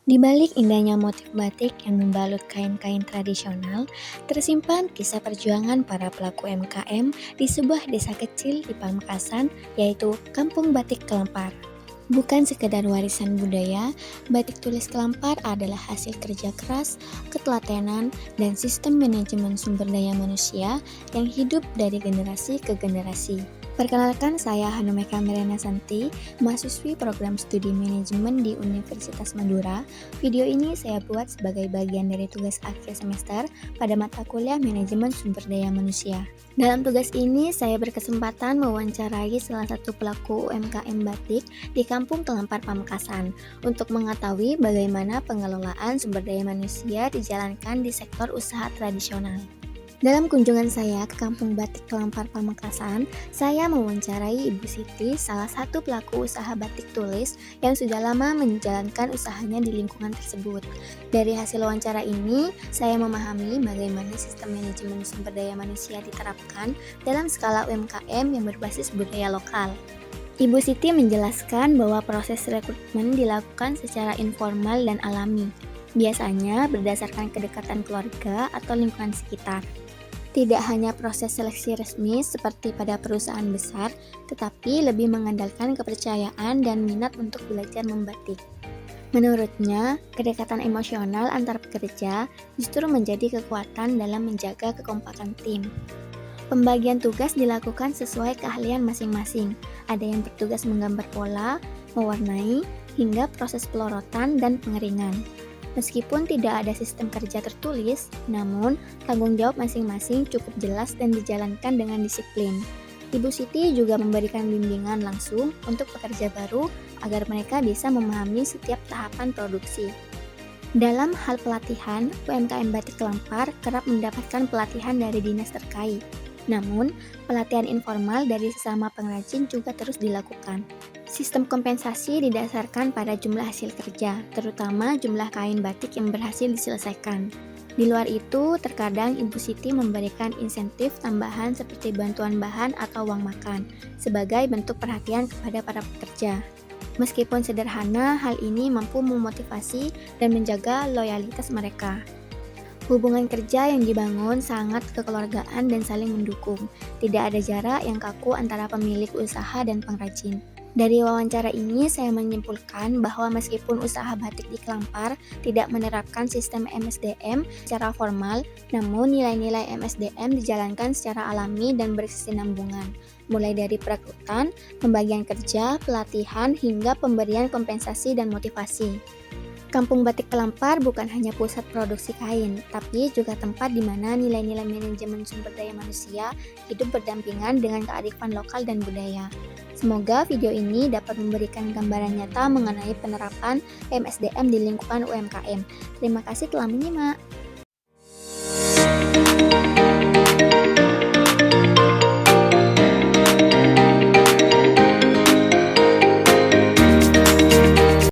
Di balik indahnya motif batik yang membalut kain-kain tradisional, tersimpan kisah perjuangan para pelaku UMKM di sebuah desa kecil di Pamekasan, yaitu Kampung Batik Kelampar. Bukan sekedar warisan budaya, batik tulis Kelampar adalah hasil kerja keras, ketelatenan, dan sistem manajemen sumber daya manusia yang hidup dari generasi ke generasi. Perkenalkan, saya Hanumeka Mirena Santi, mahasiswi program studi manajemen di Universitas Madura. Video ini saya buat sebagai bagian dari tugas akhir semester pada mata kuliah manajemen sumber daya manusia. Dalam tugas ini, saya berkesempatan mewawancarai salah satu pelaku UMKM batik di Kampung Kelampar Pamekasan untuk mengetahui bagaimana pengelolaan sumber daya manusia dijalankan di sektor usaha tradisional. Dalam kunjungan saya ke Kampung Batik Kelampar Pamekasan, saya mewawancarai Ibu Siti, salah satu pelaku usaha batik tulis yang sudah lama menjalankan usahanya di lingkungan tersebut. Dari hasil wawancara ini, saya memahami bagaimana sistem manajemen sumber daya manusia diterapkan dalam skala UMKM yang berbasis budaya lokal. Ibu Siti menjelaskan bahwa proses rekrutmen dilakukan secara informal dan alami, biasanya berdasarkan kedekatan keluarga atau lingkungan sekitar. Tidak hanya proses seleksi resmi seperti pada perusahaan besar, tetapi lebih mengandalkan kepercayaan dan minat untuk belajar membatik. Menurutnya, kedekatan emosional antar pekerja justru menjadi kekuatan dalam menjaga kekompakan tim. Pembagian tugas dilakukan sesuai keahlian masing-masing. Ada yang bertugas menggambar pola, mewarnai, hingga proses pelorotan dan pengeringan. Meskipun tidak ada sistem kerja tertulis, namun tanggung jawab masing-masing cukup jelas dan dijalankan dengan disiplin. Ibu Siti juga memberikan bimbingan langsung untuk pekerja baru agar mereka bisa memahami setiap tahapan produksi. Dalam hal pelatihan, UMKM Batik Kelampar kerap mendapatkan pelatihan dari dinas terkait. Namun, pelatihan informal dari sesama pengrajin juga terus dilakukan. Sistem kompensasi didasarkan pada jumlah hasil kerja, terutama jumlah kain batik yang berhasil diselesaikan. Di luar itu, terkadang Ibu Siti memberikan insentif tambahan seperti bantuan bahan atau uang makan, sebagai bentuk perhatian kepada para pekerja. Meskipun sederhana, hal ini mampu memotivasi dan menjaga loyalitas mereka. Hubungan kerja yang dibangun sangat kekeluargaan dan saling mendukung. Tidak ada jarak yang kaku antara pemilik usaha dan pengrajin. Dari wawancara ini, saya menyimpulkan bahwa meskipun usaha batik di Kelampar tidak menerapkan sistem MSDM secara formal, namun nilai-nilai MSDM dijalankan secara alami dan berkesinambungan, mulai dari perekrutan, pembagian kerja, pelatihan, hingga pemberian kompensasi dan motivasi. Kampung Batik Kelampar bukan hanya pusat produksi kain, tapi juga tempat di mana nilai-nilai manajemen sumber daya manusia hidup berdampingan dengan kearifan lokal dan budaya. Semoga video ini dapat memberikan gambaran nyata mengenai penerapan MSDM di lingkungan UMKM. Terima kasih telah menyimak.